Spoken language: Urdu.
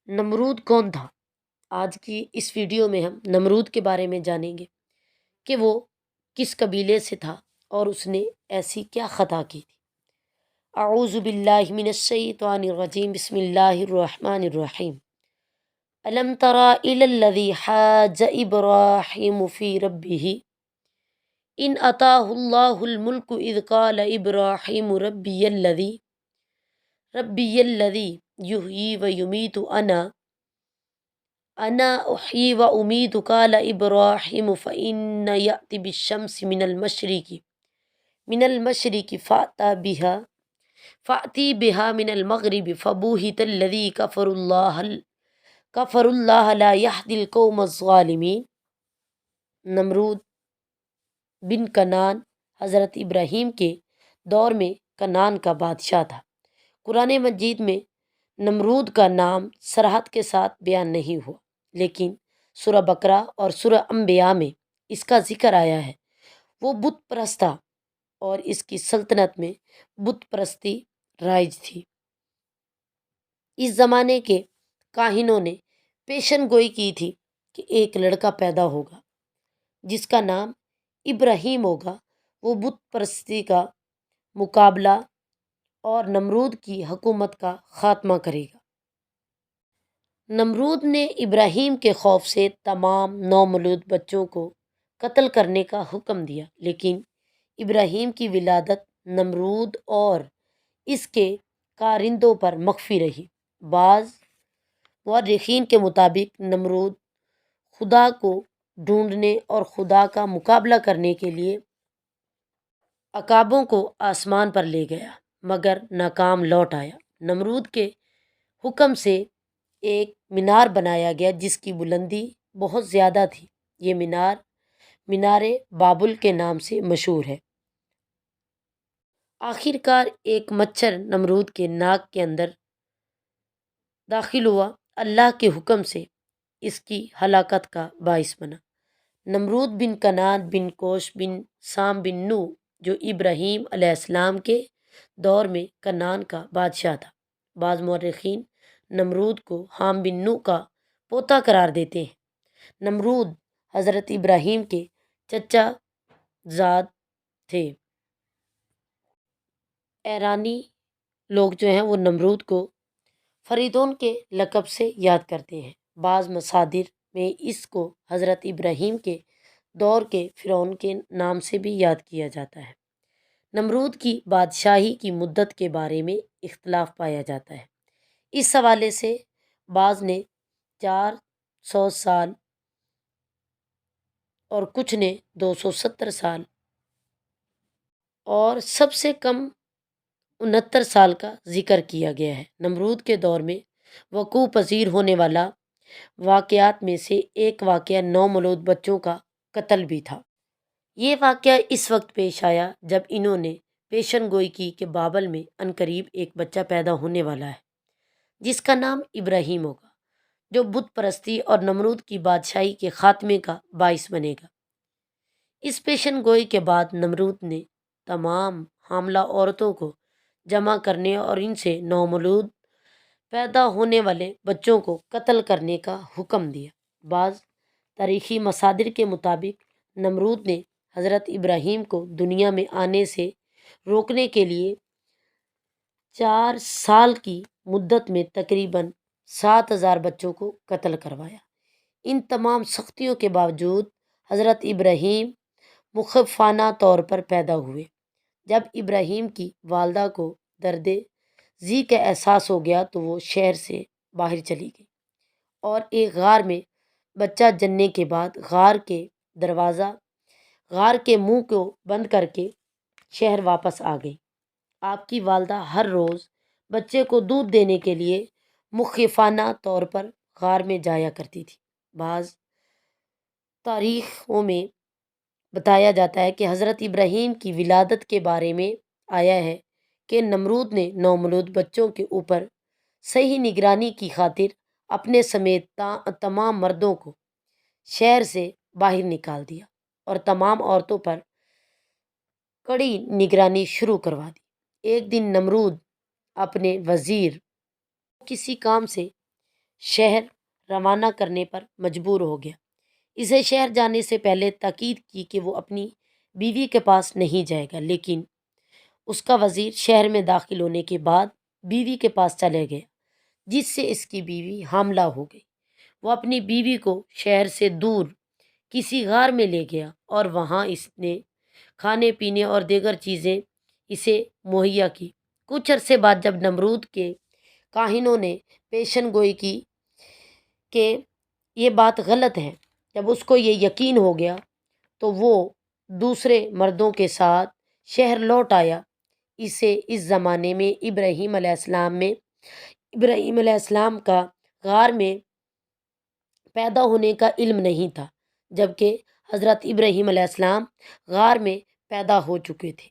نمرود کون تھا؟ آج کی اس ویڈیو میں ہم نمرود کے بارے میں جانیں گے کہ وہ کس قبیلے سے تھا اور اس نے ایسی کیا خطا کی تھی۔ اعوذ باللہ من الشیطان الرجیم، بسم اللہ الرحمن الرحیم۔ الم تر الی الذی حاج ابراہیم فی ربہ ان اتاہ اللہ الملک اذ قال ابراہیم ربی الذی یحیی و یمیت انا احیی و امیت قال ابراہیم فإن یأتی بالشمس من المشرق فأتی بها من المغرب فبوہت الذی کفر اللہ لا یہدی القوم الظالمین۔ نمرود بن کنان حضرت ابراہیم کے دور میں کنان کا بادشاہ تھا۔ قرآن مجید میں نمرود کا نام صراحت کے ساتھ بیان نہیں ہوا، لیکن سورہ بقرہ اور سورہ انبیاء میں اس کا ذکر آیا ہے۔ وہ بت پرست تھا اور اس کی سلطنت میں بت پرستی رائج تھی۔ اس زمانے کے کاہنوں نے پیشن گوئی کی تھی کہ ایک لڑکا پیدا ہوگا جس کا نام ابراہیم ہوگا۔ وہ بت پرستی کا مقابلہ اور نمرود کی حکومت کا خاتمہ کرے گا۔ نمرود نے ابراہیم کے خوف سے تمام نومولود بچوں کو قتل کرنے کا حکم دیا، لیکن ابراہیم کی ولادت نمرود اور اس کے کارندوں پر مخفی رہی۔ بعض مورخین کے مطابق نمرود خدا کو ڈھونڈنے اور خدا کا مقابلہ کرنے کے لیے عقابوں کو آسمان پر لے گیا مگر ناکام لوٹ آیا۔ نمرود کے حکم سے ایک مینار بنایا گیا جس کی بلندی بہت زیادہ تھی۔ یہ مینار بابل کے نام سے مشہور ہے۔ آخر کار ایک مچھر نمرود کے ناک کے اندر داخل ہوا، اللہ کے حکم سے اس کی ہلاکت کا باعث بنا۔ نمرود بن کنان بن کوش بن سام بن نو، جو ابراہیم علیہ السلام کے دور میں کنان کا بادشاہ تھا۔ بعض مورخین نمرود کو حام بن نو کا پوتا قرار دیتے ہیں۔ نمرود حضرت ابراہیم کے چچا زاد تھے۔ ایرانی لوگ جو ہیں وہ نمرود کو فریدون کے لقب سے یاد کرتے ہیں۔ بعض مصادر میں اس کو حضرت ابراہیم کے دور کے فرعون کے نام سے بھی یاد کیا جاتا ہے۔ نمرود کی بادشاہی کی مدت کے بارے میں اختلاف پایا جاتا ہے۔ اس حوالے سے بعض نے 400 سال اور کچھ نے 270 سال اور سب سے کم 69 سال کا ذکر کیا گیا ہے۔ نمرود کے دور میں وقوع پذیر ہونے والا واقعات میں سے ایک واقعہ نومولود بچوں کا قتل بھی تھا۔ یہ واقعہ اس وقت پیش آیا جب انہوں نے پیشن گوئی کی کہ بابل میں عنقریب ایک بچہ پیدا ہونے والا ہے جس کا نام ابراہیم ہوگا، جو بت پرستی اور نمرود کی بادشاہی کے خاتمے کا باعث بنے گا۔ اس پیشن گوئی کے بعد نمرود نے تمام حاملہ عورتوں کو جمع کرنے اور ان سے نومولود پیدا ہونے والے بچوں کو قتل کرنے کا حکم دیا۔ بعض تاریخی مصادر کے مطابق نمرود نے حضرت ابراہیم کو دنیا میں آنے سے روکنے کے لیے 4 سال کی مدت میں تقریباً 7000 بچوں کو قتل کروایا۔ ان تمام سختیوں کے باوجود حضرت ابراہیم مخفانہ طور پر پیدا ہوئے۔ جب ابراہیم کی والدہ کو درد ذی کا احساس ہو گیا تو وہ شہر سے باہر چلی گئی اور ایک غار میں بچہ جننے کے بعد غار کے منہ کو بند کر کے شہر واپس آ گئی۔ آپ کی والدہ ہر روز بچے کو دودھ دینے کے لیے مخفانہ طور پر غار میں جایا کرتی تھی۔ بعض تاریخوں میں بتایا جاتا ہے کہ حضرت ابراہیم کی ولادت کے بارے میں آیا ہے کہ نمرود نے نومولود بچوں کے اوپر صحیح نگرانی کی خاطر اپنے سمیت تمام مردوں کو شہر سے باہر نکال دیا اور تمام عورتوں پر کڑی نگرانی شروع کروا دی۔ ایک دن نمرود اپنے وزیر کسی کام سے شہر روانہ کرنے پر مجبور ہو گیا۔ اسے شہر جانے سے پہلے تاکید کی کہ وہ اپنی بیوی کے پاس نہیں جائے گا، لیکن اس کا وزیر شہر میں داخل ہونے کے بعد بیوی کے پاس چلے گیا، جس سے اس کی بیوی حاملہ ہو گئی۔ وہ اپنی بیوی کو شہر سے دور کسی غار میں لے گیا اور وہاں اس نے کھانے پینے اور دیگر چیزیں اسے مہیا کی۔ کچھ عرصے بعد جب نمرود کے کاہنوں نے پیشن گوئی کی کہ یہ بات غلط ہے، جب اس کو یہ یقین ہو گیا تو وہ دوسرے مردوں کے ساتھ شہر لوٹ آیا۔ اسے اس زمانے میں ابراہیم علیہ السلام کا غار میں پیدا ہونے کا علم نہیں تھا، جبکہ حضرت ابراہیم علیہ السلام غار میں پیدا ہو چکے تھے۔